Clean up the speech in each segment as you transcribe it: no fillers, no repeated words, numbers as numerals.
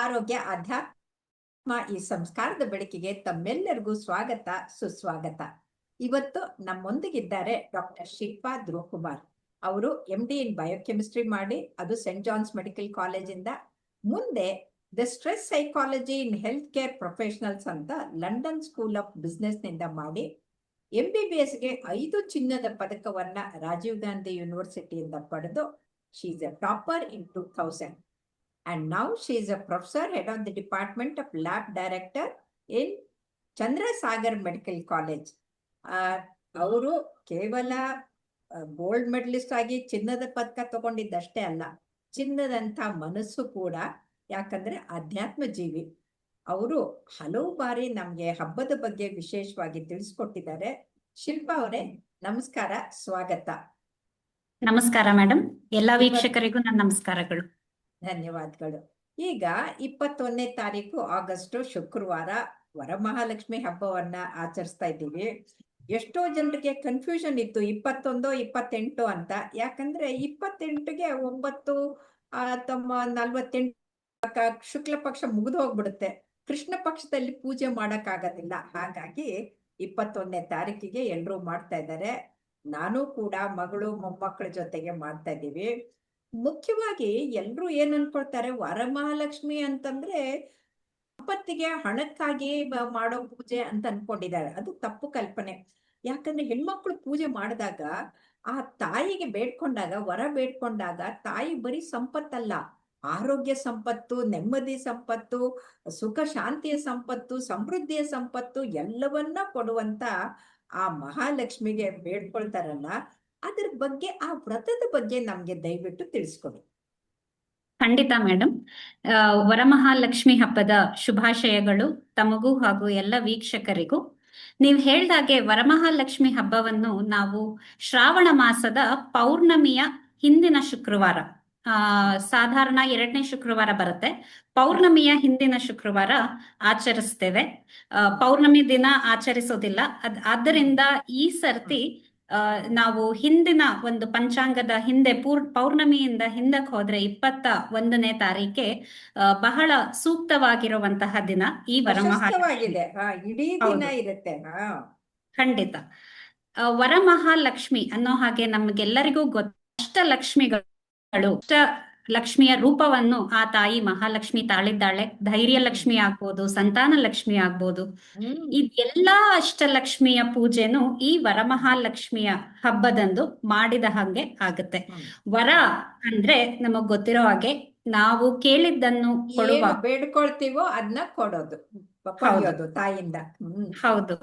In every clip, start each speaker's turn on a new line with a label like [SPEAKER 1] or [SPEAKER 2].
[SPEAKER 1] ಆರೋಗ್ಯ ಅಧ್ಯಾತ್ಮ ಈ ಸಂಸ್ಕಾರದ ಬೆಳಕಿಗೆ ತಮ್ಮೆಲ್ಲರಿಗೂ ಸ್ವಾಗತ ಸುಸ್ವಾಗತ. ಇವತ್ತು ನಮ್ಮೊಂದಿಗಿದ್ದಾರೆ ಡಾಕ್ಟರ್ ಶಿಲ್ಪಾ ಧ್ರುವಕುಮಾರ್. ಅವರು MD ಇನ್ ಬಯೋಕೆಮಿಸ್ಟ್ರಿ ಮಾಡಿ ಅದು ಸೆಂಟ್ ಜಾನ್ಸ್ ಮೆಡಿಕಲ್ ಕಾಲೇಜಿಂದ ಮುಂದೆ the stress psychology in health care professionals ಅಂತ ಲಂಡನ್ ಸ್ಕೂಲ್ ಆಫ್ ಬಿಸ್ನೆಸ್ ನಿಂದ ಮಾಡಿ MBBSಗೆ 5 ಚಿನ್ನದ ಪದಕವನ್ನ ರಾಜೀವ್ ಗಾಂಧಿ ಯೂನಿವರ್ಸಿಟಿಯಿಂದ ಪಡೆದು she is A topper in 2000. And now she is a professor, head of the Department of Lab Director in Chandrasagar Medical College. ಅವರು ಕೇವಲ gold medalist ಆಗಿ ಚಿನ್ನದ ಪದಕ ತಗೊಂಡಿದ್ದಷ್ಟೇ ಅಲ್ಲ, ಚಿನ್ನದಂತ ಮನಸ್ಸು ಕೂಡ. ಯಾಕಂದ್ರೆ ಅಧ್ಯಾತ್ಮ ಜೀವಿ. ಅವರು ಹಲವು ಬಾರಿ ನಮ್ಗೆ ಹಬ್ಬದ ಬಗ್ಗೆ ವಿಶೇಷವಾಗಿ ತಿಳಿಸ್ಕೊಟ್ಟಿದ್ದಾರೆ. ಶಿಲ್ಪಾ ಅವರೇ, ನಮಸ್ಕಾರ, ಸ್ವಾಗತ.
[SPEAKER 2] ನಮಸ್ಕಾರ ಮೇಡಮ್. ಎಲ್ಲಾ ವೀಕ್ಷಕರಿಗೂ ನನ್ನ ನಮಸ್ಕಾರಗಳು.
[SPEAKER 1] ಧನ್ಯವಾದಗಳು. ಈಗ 21ನೇ ತಾರೀಕು ಆಗಸ್ಟ್ ಶುಕ್ರವಾರ ವರಮಹಾಲಕ್ಷ್ಮಿ ಹಬ್ಬವನ್ನ ಆಚರಿಸ್ತಾ ಇದ್ದೀವಿ. ಎಷ್ಟೋ ಜನರಿಗೆ ಕನ್ಫ್ಯೂಷನ್ ಇತ್ತು 21 28 ಅಂತ. ಯಾಕಂದ್ರೆ 28ಗೆ 9:48 ಶುಕ್ಲ ಪಕ್ಷ ಮುಗಿದು ಹೋಗ್ಬಿಡುತ್ತೆ. ಕೃಷ್ಣ ಪಕ್ಷದಲ್ಲಿ ಪೂಜೆ ಮಾಡಕ್ ಆಗೋದಿಲ್ಲ. ಹಾಗಾಗಿ 21ನೇ ತಾರೀಕಿಗೆ ಎಲ್ರೂ ಮಾಡ್ತಾ ಇದ್ದಾರೆ. ನಾನು ಕೂಡ ಮಗಳು ಮೊಮ್ಮಕ್ಕಳ ಜೊತೆಗೆ ಮಾಡ್ತಾ ಇದ್ದೀವಿ. ಮುಖ್ಯವಾಗಿ ಎಲ್ರು ಏನ್ ಅನ್ಕೊಳ್ತಾರೆ, ವರಮಹಾಲಕ್ಷ್ಮಿ ಅಂತಂದ್ರೆ ಸಂಪತ್ತಿಗೆ ಹಣಕ್ಕಾಗಿ ಮಾಡೋ ಪೂಜೆ ಅಂತ ಅನ್ಕೊಂಡಿದ್ದಾರೆ. ಅದು ತಪ್ಪು ಕಲ್ಪನೆ. ಯಾಕಂದ್ರೆ ಹೆಣ್ಮಕ್ಳು ಪೂಜೆ ಮಾಡಿದಾಗ ಆ ತಾಯಿಗೆ ಬೇಡ್ಕೊಂಡಾಗ, ವರ ಬೇಡ್ಕೊಂಡಾಗ ತಾಯಿ ಬರೀ ಸಂಪತ್ತಲ್ಲ, ಆರೋಗ್ಯ ಸಂಪತ್ತು, ನೆಮ್ಮದಿ ಸಂಪತ್ತು, ಸುಖ ಶಾಂತಿಯ ಸಂಪತ್ತು, ಸಮೃದ್ಧಿಯ ಸಂಪತ್ತು ಎಲ್ಲವನ್ನ ಕೊಡುವಂತ ಆ ಮಹಾಲಕ್ಷ್ಮಿಗೆ ಬೇಡ್ಕೊಳ್ತಾರಲ್ಲ, ಅದ್ರ ಬಗ್ಗೆ, ಆ ವ್ರತದ ಬಗ್ಗೆ ನಮ್ಗೆ ದಯವಿಟ್ಟು ತಿಳಿಸ್ಕೊಡಿ.
[SPEAKER 2] ಖಂಡಿತ ಮೇಡಮ್. ವರಮಹಾಲಕ್ಷ್ಮಿ ಹಬ್ಬದ ಶುಭಾಶಯಗಳು ತಮಗೂ ಹಾಗೂ ಎಲ್ಲ ವೀಕ್ಷಕರಿಗೂ. ನೀವು ಹೇಳ್ದಾಗೆ ವರಮಹಾಲಕ್ಷ್ಮಿ ಹಬ್ಬವನ್ನು ನಾವು ಶ್ರಾವಣ ಮಾಸದ ಪೌರ್ಣಮಿಯ ಹಿಂದಿನ ಶುಕ್ರವಾರ, ಸಾಧಾರಣ 2ನೇ ಶುಕ್ರವಾರ ಬರುತ್ತೆ, ಪೌರ್ಣಮಿಯ ಹಿಂದಿನ ಶುಕ್ರವಾರ ಆಚರಿಸ್ತೇವೆ. ಪೌರ್ಣಮಿ ದಿನ ಆಚರಿಸೋದಿಲ್ಲ. ಆದ್ದರಿಂದ ಈ ಸರ್ತಿ ನಾವು ಹಿಂದಿನ ಒಂದು ಪಂಚಾಂಗದ ಹಿಂದೆ ಪೌರ್ಣಮಿಯಿಂದ ಹಿಂದಕ್ಕೆ ಹೋದ್ರೆ 21ನೇ ತಾರೀಕೆ ಬಹಳ ಸೂಕ್ತವಾಗಿರುವಂತಹ ದಿನ ಈ ವರಮಹಾಲಕ್ಷ್ಮಿ.
[SPEAKER 1] ಇಡೀ ದಿನ ಇರುತ್ತೆ.
[SPEAKER 2] ಖಂಡಿತ. ವರಮಹಾಲಕ್ಷ್ಮಿ ಅನ್ನೋ ಹಾಗೆ ನಮ್ಗೆಲ್ಲರಿಗೂ ಅಷ್ಟಲಕ್ಷ್ಮಿಗಳು, ಲಕ್ಷ್ಮಿಯ ರೂಪವನ್ನು ಆ ತಾಯಿ ಮಹಾಲಕ್ಷ್ಮಿ ತಾಳಿದ್ದಾಳೆ. ಧೈರ್ಯ ಲಕ್ಷ್ಮಿ ಆಗ್ಬೋದು, ಸಂತಾನ ಲಕ್ಷ್ಮಿ ಆಗ್ಬೋದು. ಇದೆಲ್ಲಾ ಅಷ್ಟಲಕ್ಷ್ಮಿಯ ಪೂಜೆನು ಈ ವರಮಹಾಲಕ್ಷ್ಮಿಯ ಹಬ್ಬದಂದು ಮಾಡಿದ ಹಾಗೆ ಆಗುತ್ತೆ. ವರ ಅಂದ್ರೆ ನಮಗ್ ಗೊತ್ತಿರೋ ಹಾಗೆ ನಾವು ಕೇಳಿದ್ದನ್ನು ಕೊಡುವ,
[SPEAKER 1] ಬೇಡ್ಕೊಳ್ತೀವೋ ಅದನ್ನ ಕೊಡೋದು ತಾಯಿಯಿಂದ.
[SPEAKER 2] ಹೌದು.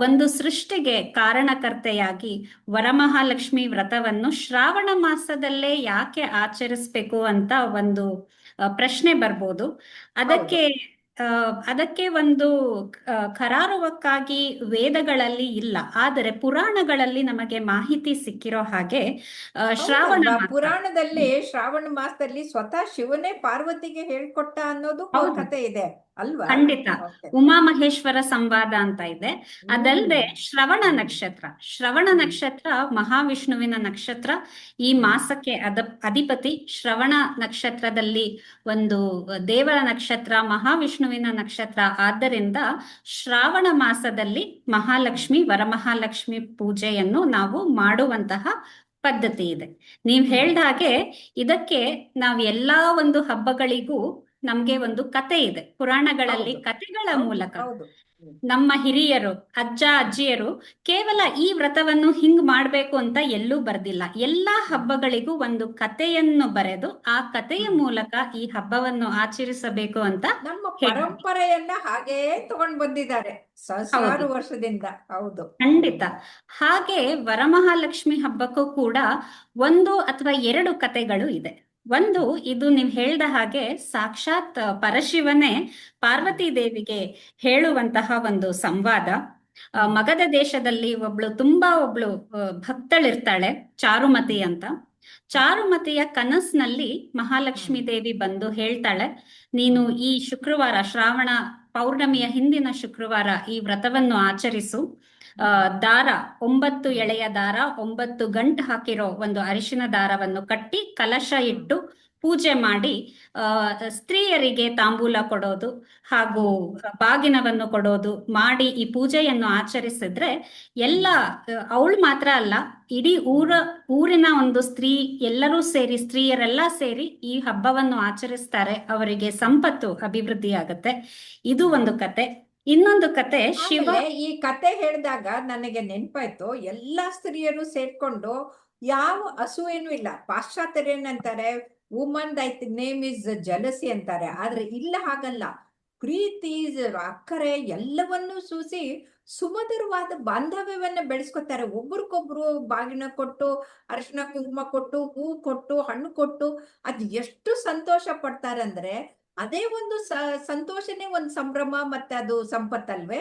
[SPEAKER 2] ಒಂದು ಸೃಷ್ಟಿಗೆ ಕಾರಣಕರ್ತೆಯಾಗಿ ವರಮಹಾಲಕ್ಷ್ಮಿ ವ್ರತವನ್ನು ಶ್ರಾವಣ ಮಾಸದಲ್ಲೇ ಯಾಕೆ ಆಚರಿಸ್ಬೇಕು ಅಂತ ಒಂದು ಪ್ರಶ್ನೆ ಬರ್ಬೋದು. ಅದಕ್ಕೆ ಒಂದು ಕರಾರುವಕ್ಕಾಗಿ ವೇದಗಳಲ್ಲಿ ಇಲ್ಲ, ಆದರೆ ಪುರಾಣಗಳಲ್ಲಿ ನಮಗೆ ಮಾಹಿತಿ ಸಿಕ್ಕಿರೋ ಹಾಗೆ
[SPEAKER 1] ಪುರಾಣದಲ್ಲಿ ಶ್ರಾವಣ ಮಾಸದಲ್ಲಿ ಸ್ವತಃ ಶಿವನೇ ಪಾರ್ವತಿಗೆ ಹೇಳ್ಕೊಟ್ಟ ಅನ್ನೋದು ಕಥೆ ಇದೆ ಅಲ್ವಾ?
[SPEAKER 2] ಖಂಡಿತ. ಉಮಾಮಹೇಶ್ವರ ಸಂವಾದ ಅಂತ ಇದೆ. ಅದಲ್ಲದೆ ಶ್ರವಣ ನಕ್ಷತ್ರ ಮಹಾವಿಷ್ಣುವಿನ ನಕ್ಷತ್ರ. ಈ ಮಾಸಕ್ಕೆ ಅಧಿಪತಿ ಶ್ರವಣ ನಕ್ಷತ್ರದಲ್ಲಿ ಒಂದು ದೇವರ ನಕ್ಷತ್ರ, ಮಹಾವಿಷ್ಣುವಿನ ನಕ್ಷತ್ರ. ಆದ್ದರಿಂದ ಶ್ರಾವಣ ಮಾಸದಲ್ಲಿ ವರಮಹಾಲಕ್ಷ್ಮಿ ಪೂಜೆಯನ್ನು ನಾವು ಮಾಡುವಂತಹ ಪದ್ಧತಿ ಇದೆ. ನೀವ್ ಹೇಳ್ದ ಹಾಗೆ ಇದಕ್ಕೆ ನಾವ್ ಎಲ್ಲಾ ಒಂದು ಹಬ್ಬಗಳಿಗೂ ನಮ್ಗೆ ಒಂದು ಕತೆ ಇದೆ. ಪುರಾಣಗಳಲ್ಲಿ ಕತೆಗಳ ಮೂಲಕ ನಮ್ಮ ಹಿರಿಯರು, ಅಜ್ಜ ಅಜ್ಜಿಯರು ಕೇವಲ ಈ ವ್ರತವನ್ನು ಹಿಂಗ್ ಮಾಡ್ಬೇಕು ಅಂತ ಎಲ್ಲೂ ಬರ್ದಿಲ್ಲ. ಎಲ್ಲಾ ಹಬ್ಬಗಳಿಗೂ ಒಂದು ಕಥೆಯನ್ನು ಬರೆದು ಆ ಕಥೆಯ ಮೂಲಕ ಈ ಹಬ್ಬವನ್ನು ಆಚರಿಸಬೇಕು ಅಂತ
[SPEAKER 1] ನಮ್ಮ ಪರಂಪರೆಯನ್ನ ಹಾಗೇ ತಗೊಂಡ್ ಬಂದಿದ್ದಾರೆ ಸಹಸ್ರಾರು ವರ್ಷದಿಂದ. ಹೌದು,
[SPEAKER 2] ಖಂಡಿತ. ಹಾಗೆ ವರಮಹಾಲಕ್ಷ್ಮಿ ಹಬ್ಬಕ್ಕೂ ಕೂಡ 1 ಅಥವಾ 2 ಕಥೆಗಳು ಇದೆ. ಒಂದು, ಇದು ನೀವು ಹೇಳ್ದ ಹಾಗೆ ಸಾಕ್ಷಾತ್ ಪರಶಿವನೇ ಪಾರ್ವತಿ ದೇವಿಗೆ ಹೇಳುವಂತಹ ಒಂದು ಸಂವಾದ. ಮಗಧ ದೇಶದಲ್ಲಿ ಒಬ್ಳು ಭಕ್ತಳಿರ್ತಾಳೆ, ಚಾರುಮತಿ ಅಂತ. ಚಾರುಮತಿಯ ಕನಸಿನಲ್ಲಿ ಮಹಾಲಕ್ಷ್ಮಿ ದೇವಿ ಬಂದು ಹೇಳ್ತಾಳೆ, ನೀನು ಈ ಶುಕ್ರವಾರ, ಶ್ರಾವಣ ಪೌರ್ಣಮಿಯ ಹಿಂದಿನ ಶುಕ್ರವಾರ ಈ ವ್ರತವನ್ನು ಆಚರಿಸು. ದಾರ 9 ಎಳೆಯ ದಾರ, 9 ಗಂಟು ಹಾಕಿರೋ ಒಂದು ಅರಿಶಿನ ದಾರವನ್ನು ಕಟ್ಟಿ ಕಲಶ ಇಟ್ಟು ಪೂಜೆ ಮಾಡಿ ಸ್ತ್ರೀಯರಿಗೆ ತಾಂಬೂಲ ಕೊಡೋದು ಹಾಗೂ ಬಾಗಿನವನ್ನು ಕೊಡೋದು ಮಾಡಿ ಈ ಪೂಜೆಯನ್ನು ಆಚರಿಸಿದ್ರೆ ಎಲ್ಲ ಅವಳು ಮಾತ್ರ ಅಲ್ಲ, ಇಡೀ ಊರಿನ ಒಂದು ಸ್ತ್ರೀ ಎಲ್ಲರೂ ಸೇರಿ, ಸ್ತ್ರೀಯರೆಲ್ಲ ಸೇರಿ ಈ ಹಬ್ಬವನ್ನು ಆಚರಿಸ್ತಾರೆ. ಅವರಿಗೆ ಸಂಪತ್ತು ಅಭಿವೃದ್ಧಿ ಆಗತ್ತೆ. ಇದು ಒಂದು ಕತೆ. ಇನ್ನೊಂದು ಕತೆ ಶಿವ.
[SPEAKER 1] ಆಮೇಲೆ ಈ ಕತೆ ಹೇಳಿದಾಗ ನನಗೆ ನೆನ್ಪಾಯ್ತು, ಎಲ್ಲಾ ಸ್ತ್ರೀಯರು ಸೇರ್ಕೊಂಡು ಯಾವ ಅಸೂಯೆನೂ ಇಲ್ಲ. ಪಾಶ್ಚಾತ್ಯರೇನಂತಾರೆ, ವುಮನ್ ದೈ ನೇಮ್ ಇಸ್ ಜಲಸಿ ಅಂತಾರೆ. ಆದ್ರೆ ಇಲ್ಲ ಹಾಗಲ್ಲ, ಪ್ರೀತಿ, ಅಕ್ಕರೆ ಎಲ್ಲವನ್ನೂ ಸೂಸಿ ಸುಮಧುರವಾದ ಬಾಂಧವ್ಯವನ್ನ ಬೆಳೆಸ್ಕೊತಾರೆ. ಒಬ್ರಿಗೊಬ್ರು ಬಾಗಿನ ಕೊಟ್ಟು, ಅರಿಶಿನ ಕುಂಕುಮ ಕೊಟ್ಟು, ಹೂ ಕೊಟ್ಟು, ಹಣ್ಣು ಕೊಟ್ಟು, ಅದ್ ಎಷ್ಟು ಸಂತೋಷ ಪಡ್ತಾರೆ ಅಂದ್ರೆ ಅದೇ ಒಂದು ಸಂತೋಷನೇ ಒಂದು ಸಂಭ್ರಮ, ಮತ್ತೆ ಅದು ಸಂಪತ್ತಲ್ವೇ?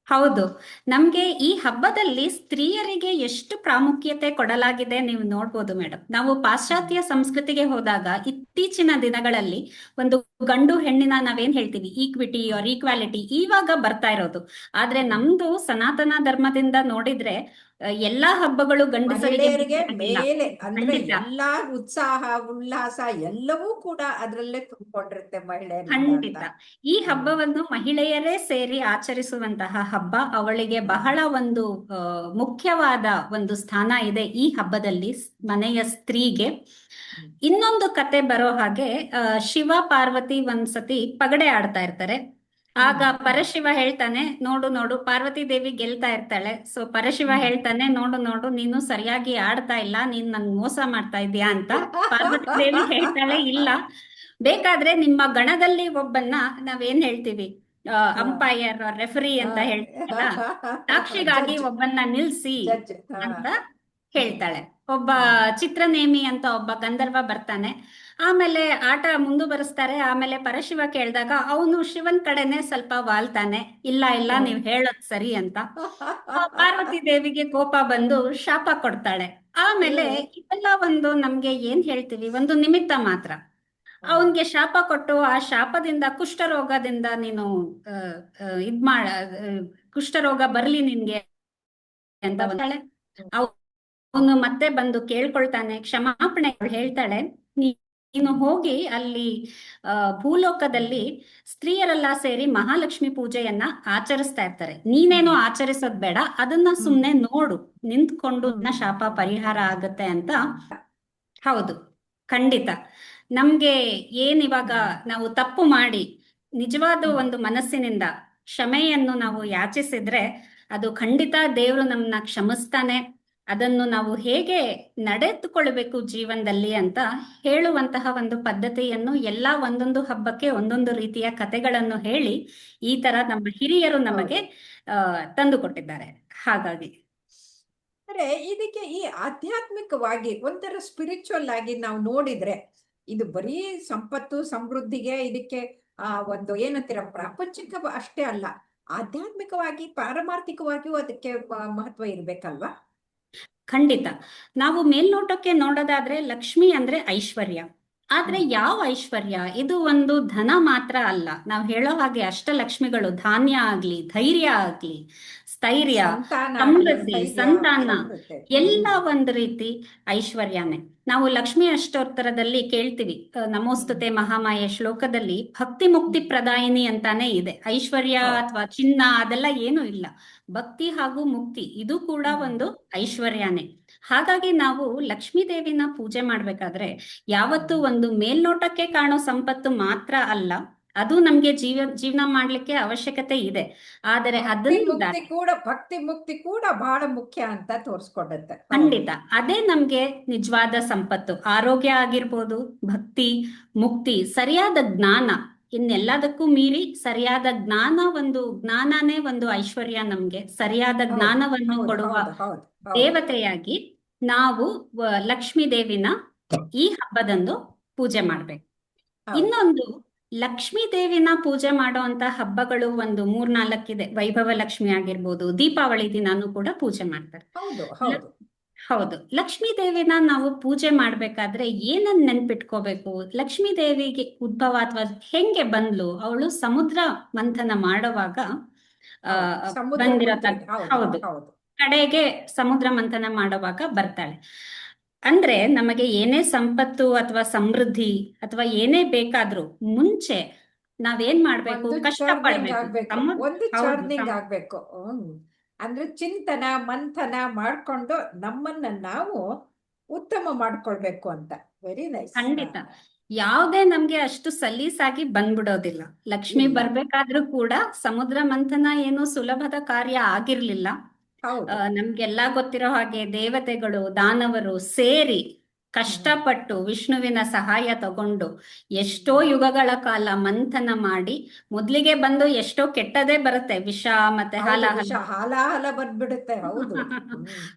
[SPEAKER 2] ಹೌದು. ನಮ್ಗೆ ಈ ಹಬ್ಬದಲ್ಲಿ ಸ್ತ್ರೀಯರಿಗೆ ಎಷ್ಟು ಪ್ರಾಮುಖ್ಯತೆ ಕೊಡಲಾಗಿದೆ ನೀವು ನೋಡ್ಬೋದು ಮೇಡಮ್. ನಾವು ಪಾಶ್ಚಾತ್ಯ ಸಂಸ್ಕೃತಿಗೆ ಹೋದಾಗ ಇತ್ತೀಚಿನ ದಿನಗಳಲ್ಲಿ ಒಂದು ಗಂಡು ಹೆಣ್ಣಿನ ನಾವೇನ್ ಹೇಳ್ತೀವಿ ಈಕ್ವಿಟಿ ಆರ್ ಈಕ್ವಾಲಿಟಿ ಇವಾಗ ಬರ್ತಾ ಇರೋದು. ಆದ್ರೆ ನಮ್ದು ಸನಾತನ ಧರ್ಮದಿಂದ ನೋಡಿದ್ರೆ ಎಲ್ಲಾ ಹಬ್ಬಗಳು ಗಂಡಸರಿಗೆ
[SPEAKER 1] ಮಹಿಳೆಯರಿಗೆ ಮೇಲೆ ಅಂದ್ರೆ
[SPEAKER 2] ಖಂಡಿತ.
[SPEAKER 1] ಎಲ್ಲಾ ಉತ್ಸಾಹ, ಉಲ್ಲಾಸ ಎಲ್ಲವೂ ಕೂಡ ಅದ್ರಲ್ಲೇ ತುಂಬಿಕೊಂಡಿರುತ್ತೆ ಮಹಿಳೆಯರಿಂದ
[SPEAKER 2] ಖಂಡಿತ.
[SPEAKER 1] ಅಂತ.
[SPEAKER 2] ಈ ಹಬ್ಬವನ್ನು ಮಹಿಳೆಯರೇ ಸೇರಿ ಆಚರಿಸುವಂತಹ ಹಬ್ಬ. ಅವಳಿಗೆ ಬಹಳ ಒಂದು ಮುಖ್ಯವಾದ ಒಂದು ಸ್ಥಾನ ಇದೆ ಈ ಹಬ್ಬದಲ್ಲಿ ಮನೆಯ ಸ್ತ್ರೀಗೆ. ಇನ್ನೊಂದು ಕತೆ ಬರೋ ಹಾಗೆ, ಶಿವ ಪಾರ್ವತಿ ಒಂದ್ಸತಿ ಪಗಡೆ ಆಡ್ತಾ ಇರ್ತಾರೆ. ಆಗ ಪರಶಿವ ಹೇಳ್ತಾನೆ, ನೋಡು ನೋಡು ಪಾರ್ವತಿ ದೇವಿ ಗೆಲ್ತಾ ಇರ್ತಾಳೆ. ಸೊ ಪರಶಿವ ಹೇಳ್ತಾನೆ, ನೋಡು ನೋಡು ನೀನು ಸರಿಯಾಗಿ ಆಡ್ತಾ ಇಲ್ಲ, ನೀನ್ ನನ್ ಮೋಸ ಮಾಡ್ತಾ ಇದೀಯಾ ಅಂತ. ಪಾರ್ವತಿ ದೇವಿ ಹೇಳ್ತಾಳೆ, ಇಲ್ಲ, ಬೇಕಾದ್ರೆ ನಿಮ್ಮ ಗಣದಲ್ಲಿ ಒಬ್ಬನ್ನ ನಾವೇನ್ ಹೇಳ್ತೀವಿ ಅಂಪೈರ್ ರೆಫರಿ ಅಂತ ಹೇಳ್ತೀವಲ್ಲ, ಸಾಕ್ಷಿಗಾಗಿ ಒಬ್ಬನ್ನ ನಿಲ್ಸಿ
[SPEAKER 1] ಜಡ್ಜ್.
[SPEAKER 2] ಅಂತ ಹೇಳ್ತಾಳೆ. ಒಬ್ಬ ಚಿತ್ರನೇಮಿ ಅಂತ ಒಬ್ಬ ಗಂಧರ್ವ ಬರ್ತಾನೆ. ಆಮೇಲೆ ಆಟ ಮುಂದುವರಿಸ್ತಾರೆ. ಆಮೇಲೆ ಪರಶಿವ ಕೇಳಿದಾಗ ಅವನು ಶಿವನ್ ಕಡೆನೆ ಸ್ವಲ್ಪ ವಾಲ್ತಾನೆ, ಇಲ್ಲ ಇಲ್ಲ ನೀವ್ ಹೇಳೋದ್ ಸರಿ ಅಂತ. ಪಾರ್ವತಿ ದೇವಿಗೆ ಕೋಪ ಬಂದು ಶಾಪ ಕೊಡ್ತಾಳೆ. ಆಮೇಲೆ ಇದೆಲ್ಲ ಒಂದು ನಮ್ಗೆ ಏನ್ ಹೇಳ್ತೀವಿ, ಒಂದು ನಿಮಿತ್ತ ಮಾತ್ರ. ಅವನ್ಗೆ ಶಾಪ ಕೊಟ್ಟು ಆ ಶಾಪದಿಂದ ಕುಷ್ಠರೋಗದಿಂದ ನೀನು ಇದ್ ಮಾಡ ಕುಷ್ಠರೋಗ ಬರ್ಲಿ ನಿನ್ಗೆ ಅಂತ ಹೇಳ್ತಾಳೆ. ಅವನು ಮತ್ತೆ ಬಂದು ಕೇಳ್ಕೊಳ್ತಾನೆ ಕ್ಷಮಾಪಣೆ. ಹೇಳ್ತಾಳೆ, ನೀನು ಹೋಗಿ ಅಲ್ಲಿ ಭೂಲೋಕದಲ್ಲಿ ಸ್ತ್ರೀಯರೆಲ್ಲ ಸೇರಿ ಮಹಾಲಕ್ಷ್ಮಿ ಪೂಜೆಯನ್ನ ಆಚರಿಸ್ತಾ ಇರ್ತಾರೆ, ನೀನೇನೋ ಆಚರಿಸೋದ್ ಬೇಡ, ಅದನ್ನ ಸುಮ್ನೆ ನೋಡು, ನಿಂತ್ಕೊಂಡು ಶಾಪ ಪರಿಹಾರ ಆಗತ್ತೆ ಅಂತ. ಹೌದು, ಖಂಡಿತ. ನಮ್ಗೆ ಇವಾಗ ನಾವು ತಪ್ಪು ಮಾಡಿ ನಿಜವಾದ ಒಂದು ಮನಸ್ಸಿನಿಂದ ಕ್ಷಮೆಯನ್ನು ನಾವು ಯಾಚಿಸಿದ್ರೆ ಅದು ಖಂಡಿತ ದೇವರು ನಮ್ಮನ್ನ ಕ್ಷಮಿಸ್ತಾನೆ. ಅದನ್ನು ನಾವು ಹೇಗೆ ನಡೆದುಕೊಳ್ಬೇಕು ಜೀವನದಲ್ಲಿ ಅಂತ ಹೇಳುವಂತಹ ಒಂದು ಪದ್ಧತಿಯನ್ನು ಎಲ್ಲಾ ಒಂದೊಂದು ಹಬ್ಬಕ್ಕೆ ಒಂದೊಂದು ರೀತಿಯ ಕಥೆಗಳನ್ನು ಹೇಳಿ ಈ ತರ ನಮ್ಮ ಹಿರಿಯರು ನಮಗೆ ತಂದು ಕೊಟ್ಟಿದ್ದಾರೆ. ಹಾಗಾಗಿ
[SPEAKER 1] ಅಂದ್ರೆ ಇದಕ್ಕೆ ಈ ಆಧ್ಯಾತ್ಮಿಕವಾಗಿ ಒಂಥರ ಸ್ಪಿರಿಚುವಲ್ ಆಗಿ ನಾವು ನೋಡಿದ್ರೆ ಇದು ಬರೀ ಸಂಪತ್ತು ಸಮೃದ್ಧಿಗೆ ಇದಕ್ಕೆ ಒಂದು ಏನಂತೀರ ಪ್ರಾಪಂಚಿಕ ಅಷ್ಟೇ ಅಲ್ಲ, ಆಧ್ಯಾತ್ಮಿಕವಾಗಿ ಪಾರಮಾರ್ಥಿಕವಾಗಿಯೂ ಅದಕ್ಕೆ ಮಹತ್ವ ಇರ್ಬೇಕಲ್ವಾ?
[SPEAKER 2] ಖಂಡಿತ. ನಾವು ಮೇಲ್ನೋಟಕ್ಕೆ ನೋಡೋದಾದ್ರೆ ಲಕ್ಷ್ಮಿ ಅಂದ್ರೆ ಐಶ್ವರ್ಯ. ಆದ್ರೆ ಯಾವ ಐಶ್ವರ್ಯ? ಇದು ಒಂದು ಧನ ಮಾತ್ರ ಅಲ್ಲ. ನಾವು ಹೇಳೋ ಹಾಗೆ ಅಷ್ಟಲಕ್ಷ್ಮಿಗಳು ಧಾನ್ಯ ಆಗ್ಲಿ, ಧೈರ್ಯ ಆಗ್ಲಿ, ಸ್ಥೈರ್ಯ, ಸಮೃದ್ಧಿ, ಸಂತಾನ ಎಲ್ಲ ಒಂದು ರೀತಿ ಐಶ್ವರ್ಯನೇ. ನಾವು ಲಕ್ಷ್ಮಿ ಅಷ್ಟೋತ್ತರದಲ್ಲಿ ಕೇಳ್ತೀವಿ, ನಮೋಸ್ತುತೆ ಮಹಾಮಾಯೆ ಶ್ಲೋಕದಲ್ಲಿ ಭಕ್ತಿ ಮುಕ್ತಿ ಪ್ರದಾಯಿನಿ ಅಂತಾನೆ ಇದೆ. ಐಶ್ವರ್ಯ ಅಥವಾ ಚಿನ್ನ ಅದೆಲ್ಲ ಏನು ಇಲ್ಲ, ಭಕ್ತಿ ಹಾಗೂ ಮುಕ್ತಿ ಇದು ಕೂಡ ಒಂದು ಐಶ್ವರ್ಯನೇ. ಹಾಗಾಗಿ ನಾವು ಲಕ್ಷ್ಮೀ ದೇವಿನ ಪೂಜೆ ಮಾಡ್ಬೇಕಾದ್ರೆ ಯಾವತ್ತೂ ಒಂದು ಮೇಲ್ನೋಟಕ್ಕೆ ಕಾಣೋ ಸಂಪತ್ತು ಮಾತ್ರ ಅಲ್ಲ, ಅದು ನಮ್ಗೆ ಜೀವನ ಮಾಡ್ಲಿಕ್ಕೆ ಅವಶ್ಯಕತೆ ಇದೆ. ಆದರೆ ಅದನ್ನ
[SPEAKER 1] ಕೂಡ ಭಕ್ತಿ ಮುಕ್ತಿ ಕೂಡ ಬಹಳ ಮುಖ್ಯ ಅಂತ ತೋರಿಸ್ಕೊಡುತ್ತೆ.
[SPEAKER 2] ಖಂಡಿತ ಅದೇ ನಮ್ಗೆ ನಿಜವಾದ ಸಂಪತ್ತು. ಆರೋಗ್ಯ ಆಗಿರ್ಬೋದು, ಭಕ್ತಿ, ಮುಕ್ತಿ, ಸರಿಯಾದ ಜ್ಞಾನ, ಇನ್ನೆಲ್ಲದಕ್ಕೂ ಮೀರಿ ಸರಿಯಾದ ಜ್ಞಾನನೇ ಒಂದು ಐಶ್ವರ್ಯ. ನಮ್ಗೆ ಸರಿಯಾದ ಜ್ಞಾನವನ್ನು ಕೊಡುವ ದೇವತೆಯಾಗಿ ನಾವು ಲಕ್ಷ್ಮೀ ದೇವಿನ ಈ ಹಬ್ಬದಂದು ಪೂಜೆ ಮಾಡ್ಬೇಕು. ಇನ್ನೊಂದು, ಲಕ್ಷ್ಮೀ ದೇವಿನ ಪೂಜೆ ಮಾಡುವಂತ ಹಬ್ಬಗಳು ಒಂದು 3-4 ವೈಭವ ಲಕ್ಷ್ಮಿ ಆಗಿರ್ಬೋದು, ದೀಪಾವಳಿ ದಿನಾನು ಕೂಡ ಪೂಜೆ ಮಾಡ್ತಾರೆ. ಹೌದು. ಲಕ್ಷ್ಮೀ ದೇವಿನ ನಾವು ಪೂಜೆ ಮಾಡ್ಬೇಕಾದ್ರೆ ಏನನ್ನ ನೆನ್ಪಿಟ್ಕೋಬೇಕು? ಲಕ್ಷ್ಮೀ ದೇವಿಗೆ ಉದ್ಭವ ಅಥವಾ ಹೆಂಗೆ ಬಂದ್ಲು? ಅವಳು ಸಮುದ್ರ ಮಂಥನ ಮಾಡುವಾಗ ಬಂದಿರೋ, ಹೌದು, ಕಡೆಗೆ ಸಮುದ್ರ ಮಂಥನ ಮಾಡುವಾಗ ಬರ್ತಾಳೆ. ಅಂದ್ರೆ ನಮಗೆ ಏನೇ ಸಂಪತ್ತು ಅಥವಾ ಸಮೃದ್ಧಿ ಅಥವಾ ಏನೇ ಬೇಕಾದ್ರೂ ಮುಂಚೆ ನಾವೇನ್ ಮಾಡ್ಬೇಕು,
[SPEAKER 1] ಒಂದು
[SPEAKER 2] ಕಷ್ಟ
[SPEAKER 1] ಚರ್ನಿಂಗ್
[SPEAKER 2] ಪಡ್ಬೇಕು.
[SPEAKER 1] ಆಗ್ಬೇಕು, ಒಂದು
[SPEAKER 2] ಹೌದು
[SPEAKER 1] ಚರ್ನಿಂಗ್ ಆಗ್ಬೇಕು. ಅಂದ್ರೆ ಚಿಂತನ ಮಂಥನ ಮಾಡ್ಕೊಂಡು ನಮ್ಮನ್ನ ನಾವು ಉತ್ತಮ ಮಾಡ್ಕೊಳ್ಬೇಕು ಅಂತ. Very nice.
[SPEAKER 2] ಖಂಡಿತ. ಯಾವುದೇ ನಮ್ಗೆ ಅಷ್ಟು ಸಲೀಸಾಗಿ ಬಂದ್ಬಿಡೋದಿಲ್ಲ. ಲಕ್ಷ್ಮಿ
[SPEAKER 1] ಇಲ್ಲ.
[SPEAKER 2] ಬರ್ಬೇಕಾದ್ರೂ ಕೂಡ ಸಮುದ್ರ ಮಂಥನ ಏನು ಸುಲಭದ ಕಾರ್ಯ ಆಗಿರ್ಲಿಲ್ಲ.
[SPEAKER 1] ಹೌದು.
[SPEAKER 2] ನಮ್ಗೆಲ್ಲ ಗೊತ್ತಿರೋ ಹಾಗೆ ದೇವತೆಗಳು ದಾನವರು ಸೇರಿ ಕಷ್ಟಪಟ್ಟು ವಿಷ್ಣುವಿನ ಸಹಾಯ ತಗೊಂಡು ಎಷ್ಟೋ ಯುಗಗಳ ಕಾಲ ಮಂಥನ ಮಾಡಿ ಮೊದ್ಲಿಗೆ ಬಂದು ಎಷ್ಟೋ ಕೆಟ್ಟದೇ ಬರುತ್ತೆ, ವಿಷ ಮತ್ತೆ
[SPEAKER 1] ಹೌದು,
[SPEAKER 2] ಹಾಲಾಹಲ.
[SPEAKER 1] ವಿಷ ಹಾಲಾಹಲ ಬಂದ್ಬಿಡುತ್ತೆ. ಹೌದು.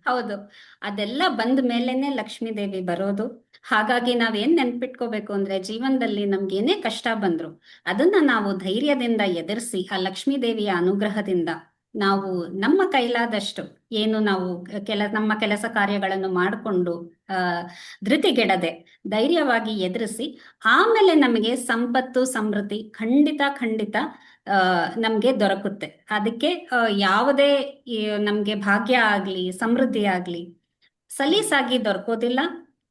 [SPEAKER 2] ಹೌದು, ಅದೆಲ್ಲ ಬಂದ ಮೇಲೇನೆ ಲಕ್ಷ್ಮೀ ದೇವಿ ಬರೋದು. ಹಾಗಾಗಿ ನಾವೇನ್ ನೆನ್ಪಿಟ್ಕೋಬೇಕು ಅಂದ್ರೆ, ಜೀವನದಲ್ಲಿ ನಮ್ಗೇನೇ ಕಷ್ಟ ಬಂದ್ರು ಅದನ್ನ ನಾವು ಧೈರ್ಯದಿಂದ ಎದುರಿಸಿ ಆ ಲಕ್ಷ್ಮೀ ದೇವಿಯ ಅನುಗ್ರಹದಿಂದ ನಾವು ನಮ್ಮ ಕೈಲಾದಷ್ಟು ಏನು ನಾವು ನಮ್ಮ ಕೆಲಸ ಕಾರ್ಯಗಳನ್ನು ಮಾಡಿಕೊಂಡು ಧೃತಿಗೆಡದೆ ಧೈರ್ಯವಾಗಿ ಎದುರಿಸಿ ಆಮೇಲೆ ನಮಗೆ ಸಂಪತ್ತು ಸಮೃದ್ಧಿ ಖಂಡಿತ ಖಂಡಿತ ನಮ್ಗೆ ದೊರಕುತ್ತೆ. ಅದಕ್ಕೆ ಯಾವುದೇ ನಮ್ಗೆ ಭಾಗ್ಯ ಆಗ್ಲಿ ಸಮೃದ್ಧಿ ಆಗ್ಲಿ ಸಲೀಸಾಗಿ ದೊರಕೋದಿಲ್ಲ.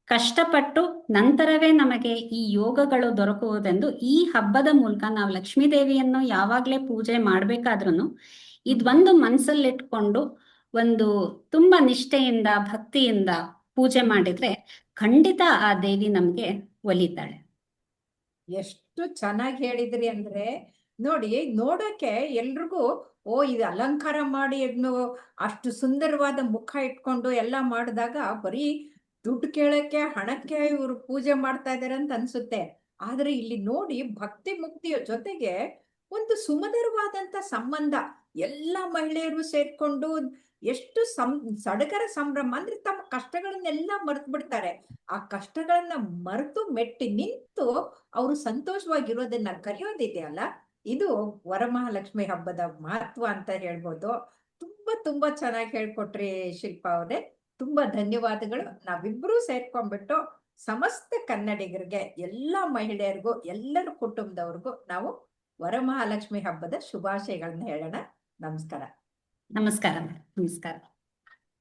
[SPEAKER 2] ಕಷ್ಟಪಟ್ಟು ನಂತರವೇ ನಮಗೆ ಈ ಯೋಗಗಳು ದೊರಕುವುದೆಂದು ಈ ಹಬ್ಬದ ಮೂಲಕ ನಾವು ಲಕ್ಷ್ಮೀ ದೇವಿಯನ್ನು ಯಾವಾಗ್ಲೇ ಪೂಜೆ ಮಾಡ್ಬೇಕಾದ್ರೂ ಇದೊಂದು ಮನಸ್ಸಲ್ಲಿಟ್ಕೊಂಡು ಒಂದು ತುಂಬಾ ನಿಷ್ಠೆಯಿಂದ ಭಕ್ತಿಯಿಂದ ಪೂಜೆ ಮಾಡಿದ್ರೆ ಖಂಡಿತ ಆ ದೇವಿ ನಮ್ಗೆ ಒಲಿತಾಳೆ.
[SPEAKER 1] ಎಷ್ಟು ಚೆನ್ನಾಗಿ ಹೇಳಿದ್ರಿ ಅಂದ್ರೆ, ನೋಡಿ, ನೋಡಕ್ಕೆ ಎಲ್ರಿಗೂ ಇದು ಅಲಂಕಾರ ಮಾಡಿ ಅಷ್ಟು ಸುಂದರವಾದ ಮುಖ ಇಟ್ಕೊಂಡು ಎಲ್ಲ ಮಾಡಿದಾಗ ಬರೀ ದುಡ್ಡು ಕೇಳಕ್ಕೆ ಹಣಕ್ಕೆ ಇವರು ಪೂಜೆ ಮಾಡ್ತಾ ಇದಾರೆ ಅಂತ ಅನ್ಸುತ್ತೆ. ಆದ್ರೆ ಇಲ್ಲಿ ನೋಡಿ, ಭಕ್ತಿ ಮುಕ್ತಿಯ ಜೊತೆಗೆ ಒಂದು ಸುಮಧುರವಾದಂತ ಸಂಬಂಧ. ಎಲ್ಲ ಮಹಿಳೆಯರು ಸೇರ್ಕೊಂಡು ಎಷ್ಟು ಸಡಗರ ಸಂಭ್ರಮ ಅಂದ್ರೆ ತಮ್ಮ ಕಷ್ಟಗಳನ್ನೆಲ್ಲ ಮರೆತು ಬಿಡ್ತಾರೆ. ಆ ಕಷ್ಟಗಳನ್ನ ಮರೆತು ಮೆಟ್ಟಿ ನಿಂತು ಅವರು ಸಂತೋಷವಾಗಿರೋದನ್ನ ಕರೆಯೋದಿದೆಯಲ್ಲ, ಇದು ವರಮಹಾಲಕ್ಷ್ಮಿ ಹಬ್ಬದ ಮಹತ್ವ ಅಂತ ಹೇಳ್ಬೋದು. ತುಂಬಾ ಚೆನ್ನಾಗಿ ಹೇಳ್ಕೊಟ್ರಿ ಶಿಲ್ಪಾ ಅವರೇ. ತುಂಬಾ ಧನ್ಯವಾದಗಳು. ನಾವಿಬ್ರು ಸೇರ್ಕೊಂಡ್ಬಿಟ್ಟು ಸಮಸ್ತ ಕನ್ನಡಿಗರಿಗೆ, ಎಲ್ಲಾ ಮಹಿಳೆಯರಿಗೂ, ಎಲ್ಲರ ಕುಟುಂಬದವ್ರಿಗೂ ನಾವು ವರಮಹಾಲಕ್ಷ್ಮಿ ಹಬ್ಬದ ಶುಭಾಶಯಗಳನ್ನ ಹೇಳೋಣ. ನಮಸ್ಕಾರ.
[SPEAKER 2] ನಮಸ್ಕಾರ. ನಮಸ್ಕಾರ.